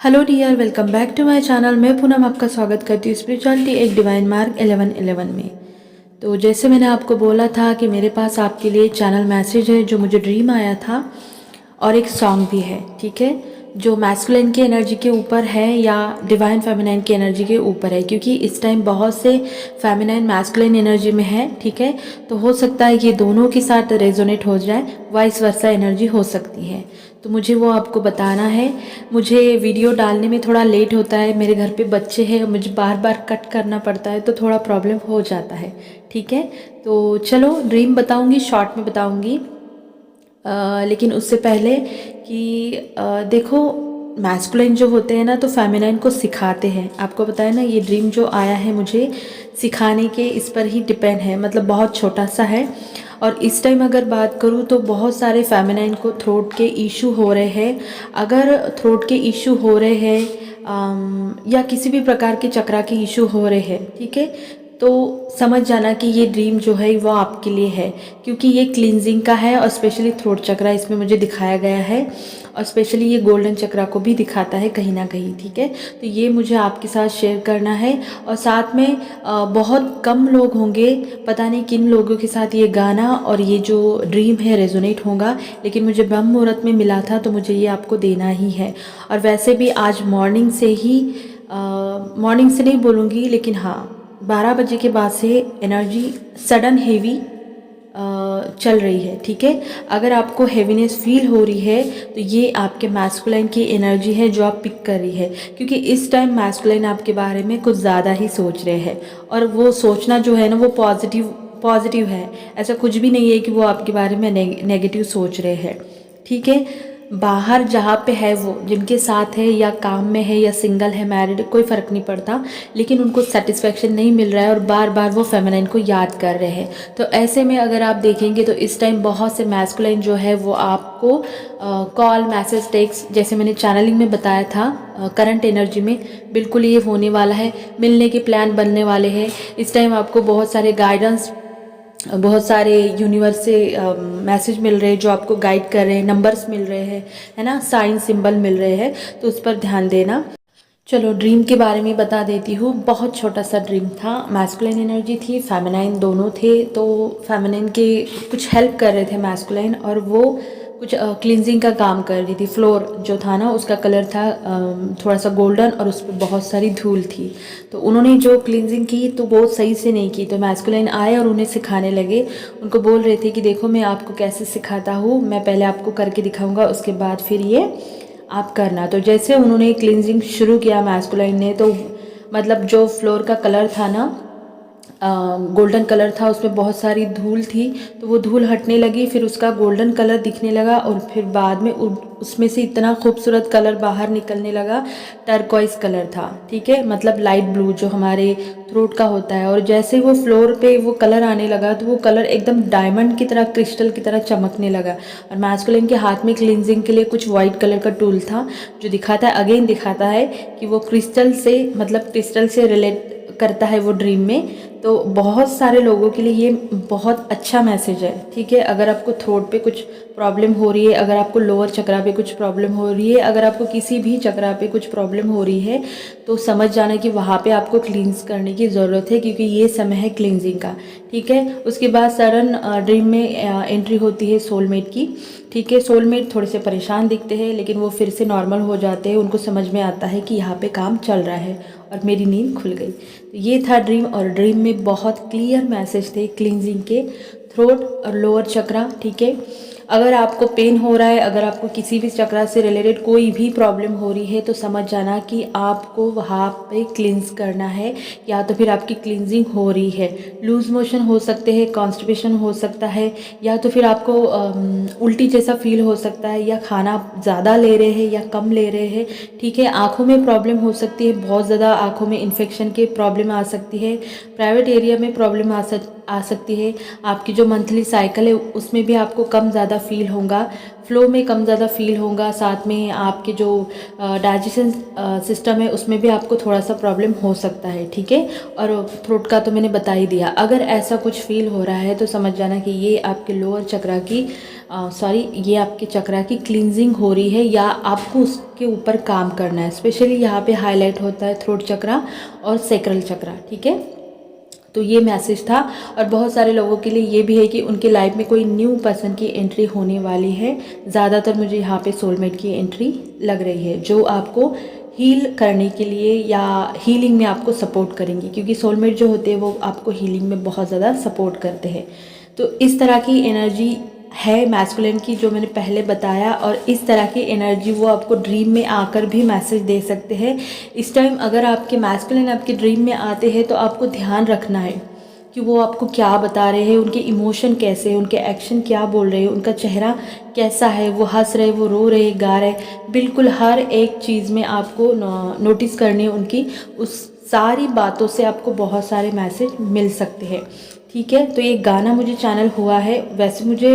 Hello dear, welcome back to my channel. मैं पूनम आपका स्वागत करती हूँ स्पिरिचुअलिटी एक डिवाइन मार्ग 1111 में। तो जैसे मैंने आपको बोला था कि मेरे पास आपके लिए चैनल मैसेज है जो मुझे ड्रीम आया था, और एक सॉन्ग भी है, ठीक है, जो मैस्कुलिन की एनर्जी के ऊपर है या डिवाइन फेमिनाइन की एनर्जी के ऊपर है, क्योंकि इस टाइम बहुत से फेमिनाइन मैस्कुलिन एनर्जी में है, ठीक है। तो हो सकता है कि दोनों के साथ रेजोनेट हो जाए, वाइस वर्सा एनर्जी हो सकती है। तो मुझे वो आपको बताना है। मुझे वीडियो डालने में थोड़ा लेट होता है, मेरे घर पे बच्चे हैं, मुझे बार बार कट करना पड़ता है, तो थोड़ा प्रॉब्लम हो जाता है, ठीक है। तो चलो ड्रीम बताऊंगी, शॉर्ट में बताऊंगी। लेकिन उससे पहले कि देखो, मैस्कुलिन जो होते हैं ना, तो फेमिनाइन को सिखाते हैं। आपको पता है ना, ये ड्रीम जो आया है मुझे सिखाने के, इस पर ही डिपेंड है, मतलब बहुत छोटा सा है। और इस टाइम अगर बात करूँ तो बहुत सारे फेमिनाइन को थ्रोट के इशू हो रहे हैं। अगर थ्रोट के इशू हो रहे हैं या किसी भी प्रकार के चक्रा के इशू हो रहे हैं, ठीक है, तो समझ जाना कि ये ड्रीम जो है वो आपके लिए है, क्योंकि ये क्लींजिंग का है। और स्पेशली थ्रोट चक्रा इसमें मुझे दिखाया गया है, और स्पेशली ये गोल्डन चक्रा को भी दिखाता है कहीं ना कहीं, ठीक है। तो ये मुझे आपके साथ शेयर करना है। और साथ में बहुत कम लोग होंगे, पता नहीं किन लोगों के साथ ये गाना और ये जो ड्रीम है रेजोनेट होगा, लेकिन मुझे ब्रह्म मुहूर्त में मिला था, तो मुझे ये आपको देना ही है। और वैसे भी आज मॉर्निंग से ही, मॉर्निंग से नहीं बोलूँगी, लेकिन हाँ 12 बजे के बाद से एनर्जी सडन हेवी चल रही है, ठीक है। अगर आपको हेवीनेस फील हो रही है तो ये आपके मैस्कुलाइन की एनर्जी है जो आप पिक कर रही है, क्योंकि इस टाइम मैस्कुलाइन आपके बारे में कुछ ज़्यादा ही सोच रहे हैं। और वो सोचना जो है ना, वो पॉजिटिव है। ऐसा कुछ भी नहीं है कि वो आपके बारे में नेगेटिव सोच रहे हैं, ठीक है। बाहर जहाँ पे है, वो जिनके साथ है या काम में है या सिंगल है, मैरिड, कोई फ़र्क नहीं पड़ता, लेकिन उनको सेटिस्फेक्शन नहीं मिल रहा है और बार बार वो फेमिनाइन को याद कर रहे हैं। तो ऐसे में अगर आप देखेंगे तो इस टाइम बहुत से मैस्कुलाइन जो है वो आपको कॉल, मैसेज, टेक्स्ट, जैसे मैंने चैनलिंग में बताया था करंट एनर्जी में, बिल्कुल ये होने वाला है। मिलने के प्लान बनने वाले हैं। इस टाइम आपको बहुत सारे गाइडेंस, बहुत सारे यूनिवर्स से मैसेज मिल रहे हैं जो आपको गाइड कर रहे हैं, नंबर्स मिल रहे हैं, है ना, साइन सिंबल मिल रहे हैं, तो उस पर ध्यान देना। चलो ड्रीम के बारे में बता देती हूँ। बहुत छोटा सा ड्रीम था। मैस्कुलाइन एनर्जी थी, फेमिनाइन दोनों थे। तो फेमिनाइन के कुछ हेल्प कर रहे थे मैस्कुलाइन, और वो कुछ क्लींजिंग का काम कर रही थी। फ्लोर जो था ना, उसका कलर था थोड़ा सा गोल्डन, और उस पर बहुत सारी धूल थी। तो उन्होंने जो क्लींजिंग की तो वो सही से नहीं की, तो मैस्कुलाइन आए और उन्हें सिखाने लगे। उनको बोल रहे थे कि देखो मैं आपको कैसे सिखाता हूँ, मैं पहले आपको करके दिखाऊंगा, उसके बाद फिर ये आप करना। तो जैसे उन्होंने क्लींजिंग शुरू किया मैस्कुलाइन ने, तो मतलब जो फ्लोर का कलर था ना, गोल्डन कलर था, उसमें बहुत सारी धूल थी, तो वो धूल हटने लगी, फिर उसका गोल्डन कलर दिखने लगा, और फिर बाद में उसमें से इतना खूबसूरत कलर बाहर निकलने लगा। टर्कोइज कलर था, ठीक है, मतलब लाइट ब्लू जो हमारे थ्रोट का होता है। और जैसे वो फ्लोर पे वो कलर आने लगा, तो वो कलर एकदम डायमंड की तरह, क्रिस्टल की तरह चमकने लगा। और मैस्कुलिन के हाथ में क्लींजिंग के लिए कुछ वाइट कलर का टूल था, जो दिखाता है, अगेन दिखाता है कि वो क्रिस्टल से, मतलब क्रिस्टल से रिलेट करता है वो ड्रीम में। तो बहुत सारे लोगों के लिए ये बहुत अच्छा मैसेज है, ठीक है। अगर आपको थ्रोट पे कुछ प्रॉब्लम हो रही है, अगर आपको लोअर चक्रा पे कुछ प्रॉब्लम हो रही है, अगर आपको किसी भी चक्रा पे कुछ प्रॉब्लम हो रही है, तो समझ जाना कि वहाँ पे आपको क्लींस करने की ज़रूरत है, क्योंकि ये समय है क्लींजिंग का, ठीक है। उसके बाद सडन ड्रीम में एंट्री होती है सोलमेट की, ठीक है। सोलमेट थोड़े से परेशान दिखते हैं, लेकिन वो फिर से नॉर्मल हो जाते हैं। उनको समझ में आता है कि यहाँ पे काम चल रहा है और मेरी नींद खुल गई। तो ये था ड्रीम, और ड्रीम में बहुत क्लियर मैसेज थे क्लींजिंग के, थ्रोट और लोअर चक्रा, ठीक है। अगर आपको पेन हो रहा है, अगर आपको किसी भी चक्रा से रिलेटेड कोई भी प्रॉब्लम हो रही है, तो समझ जाना कि आपको वहाँ पे क्लींस करना है, या तो फिर आपकी क्लींजिंग हो रही है। लूज मोशन हो सकते हैं, कॉन्स्टिपेशन हो सकता है, या तो फिर आपको उल्टी जैसा फील हो सकता है, या खाना ज़्यादा ले रहे हैं या कम ले रहे हैं, ठीक है। आँखों में प्रॉब्लम हो सकती है, बहुत ज़्यादा आँखों में इन्फेक्शन के प्रॉब्लम आ सकती है, प्राइवेट एरिया में प्रॉब्लम आ सकती है। आपकी जो मंथली साइकिल है उसमें भी आपको कम ज़्यादा फील होगा, फ्लो में कम ज़्यादा फील होगा। साथ में आपके जो डाइजेशन सिस्टम है उसमें भी आपको थोड़ा सा प्रॉब्लम हो सकता है, ठीक है। और थ्रोट का तो मैंने बता ही दिया। अगर ऐसा कुछ फील हो रहा है तो समझ जाना कि ये आपके लोअर चक्रा की सॉरी ये आपके चक्रा की क्लींजिंग हो रही है या आपको उसके ऊपर काम करना है। स्पेशली यहाँ पे हाईलाइट होता है थ्रोट चक्रा और सैक्रल चक्रा, ठीक है। तो ये मैसेज था। और बहुत सारे लोगों के लिए ये भी है कि उनके लाइफ में कोई न्यू पर्सन की एंट्री होने वाली है। ज़्यादातर मुझे यहाँ पे सोलमेट की एंट्री लग रही है, जो आपको हील करने के लिए या हीलिंग में आपको सपोर्ट करेंगे, क्योंकि सोलमेट जो होते हैं वो आपको हीलिंग में बहुत ज़्यादा सपोर्ट करते हैं। तो इस तरह की एनर्जी है मैस्कुलिन की जो मैंने पहले बताया, और इस तरह की एनर्जी वो आपको ड्रीम में आकर भी मैसेज दे सकते हैं। इस टाइम अगर आपके मैस्कुलिन आपके ड्रीम में आते हैं तो आपको ध्यान रखना है कि वो आपको क्या बता रहे हैं, उनके इमोशन कैसे हैं, उनके एक्शन क्या बोल रहे हैं, उनका चेहरा कैसा है, वो हंस रहे, वो रो रहे, गा रहे, बिल्कुल हर एक चीज़ में आपको नोटिस करनी है उनकी। उस सारी बातों से आपको बहुत सारे मैसेज मिल सकते हैं, ठीक है। तो ये गाना मुझे चैनल हुआ है, वैसे मुझे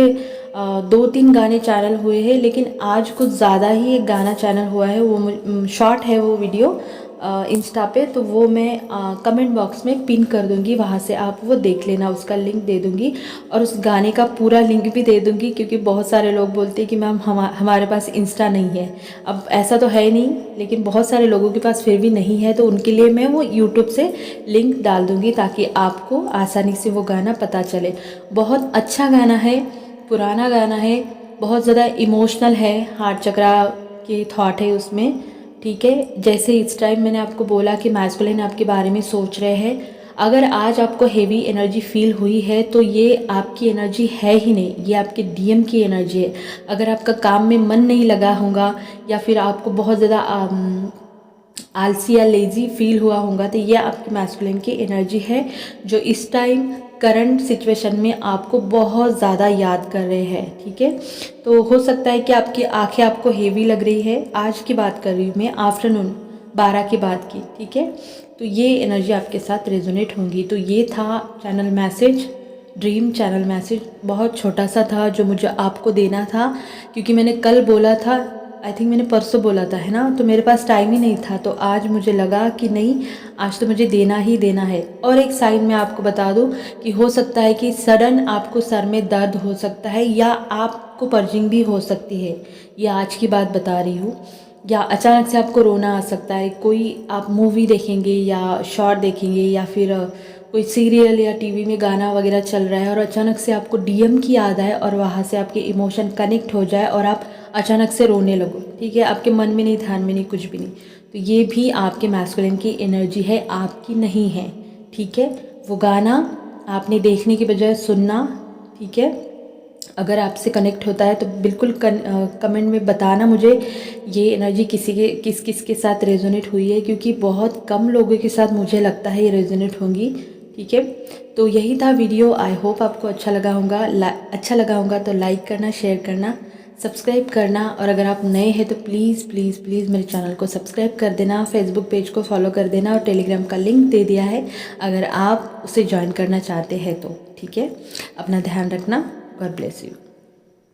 2-3 गाने चैनल हुए हैं, लेकिन आज कुछ ज़्यादा ही एक गाना चैनल हुआ है। वो शॉर्ट है वो वीडियो इंस्टा पे, तो वो मैं कमेंट बॉक्स में पिन कर दूंगी, वहाँ से आप वो देख लेना, उसका लिंक दे दूंगी और उस गाने का पूरा लिंक भी दे दूंगी, क्योंकि बहुत सारे लोग बोलते हैं कि मैम हमारे पास इंस्टा नहीं है। अब ऐसा तो है नहीं, लेकिन बहुत सारे लोगों के पास फिर भी नहीं है, तो उनके लिए मैं वो यूट्यूब से लिंक डाल दूंगी ताकि आपको आसानी से वो गाना पता चले। बहुत अच्छा गाना है, पुराना गाना है, बहुत ज़्यादा इमोशनल है, हार्ट चक्रा के थॉट है उसमें, ठीक है। जैसे इस टाइम मैंने आपको बोला कि मैस्कुलिन आपके बारे में सोच रहे हैं। अगर आज आपको हेवी एनर्जी फील हुई है तो ये आपकी एनर्जी है ही नहीं, ये आपके डीएम की एनर्जी है। अगर आपका काम में मन नहीं लगा होगा या फिर आपको बहुत ज़्यादा आलसी या लेज़ी फील हुआ होगा, तो ये आपकी मैस्कुलिन की एनर्जी है, जो इस टाइम करंट सिचुएशन में आपको बहुत ज़्यादा याद कर रहे हैं, ठीक है। तो हो सकता है कि आपकी आंखें आपको हेवी लग रही है, आज की बात कर रही हूँ मैं, आफ्टरनून 12 के बाद की, ठीक है। तो ये एनर्जी आपके साथ रेजोनेट होंगी। तो ये था channel message, dream channel message, बहुत छोटा सा था जो मुझे आपको देना था, क्योंकि मैंने कल बोला था, आई थिंक मैंने परसों बोला था, है ना, तो मेरे पास टाइम ही नहीं था। तो आज मुझे लगा कि नहीं, आज तो मुझे देना ही देना है। और एक साइन मैं आपको बता दूं कि हो सकता है कि सडन आपको सर में दर्द हो सकता है या आपको पर्जिंग भी हो सकती है, ये आज की बात बता रही हूँ। या अचानक से आपको रोना आ सकता है, कोई आप मूवी देखेंगे या शॉर्ट देखेंगे या फिर कोई सीरियल या टीवी में गाना वगैरह चल रहा है और अचानक से आपको डीएम की याद आए और वहाँ से आपके इमोशन कनेक्ट हो जाए और आप अचानक से रोने लगो, ठीक है, आपके मन में नहीं, ध्यान में नहीं, कुछ भी नहीं, तो ये भी आपके मैस्कुलिन की एनर्जी है, आपकी नहीं है, ठीक है। वो गाना आपने देखने की बजाय सुनना, ठीक है। अगर आपसे कनेक्ट होता है तो बिल्कुल कमेंट में बताना मुझे ये एनर्जी किस किस के साथ रेजोनेट हुई है, क्योंकि बहुत कम लोगों के साथ मुझे लगता है ये रेजोनेट होंगी, ठीक है। तो यही था वीडियो, आई होप आपको अच्छा लगा होगा तो लाइक करना, शेयर करना, सब्सक्राइब करना, और अगर आप नए हैं तो प्लीज़ प्लीज़ प्लीज़ मेरे चैनल को सब्सक्राइब कर देना, फेसबुक पेज को फॉलो कर देना, और टेलीग्राम का लिंक दे दिया है अगर आप उसे ज्वाइन करना चाहते हैं तो, ठीक है। अपना ध्यान रखना, गॉड ब्लेस यू।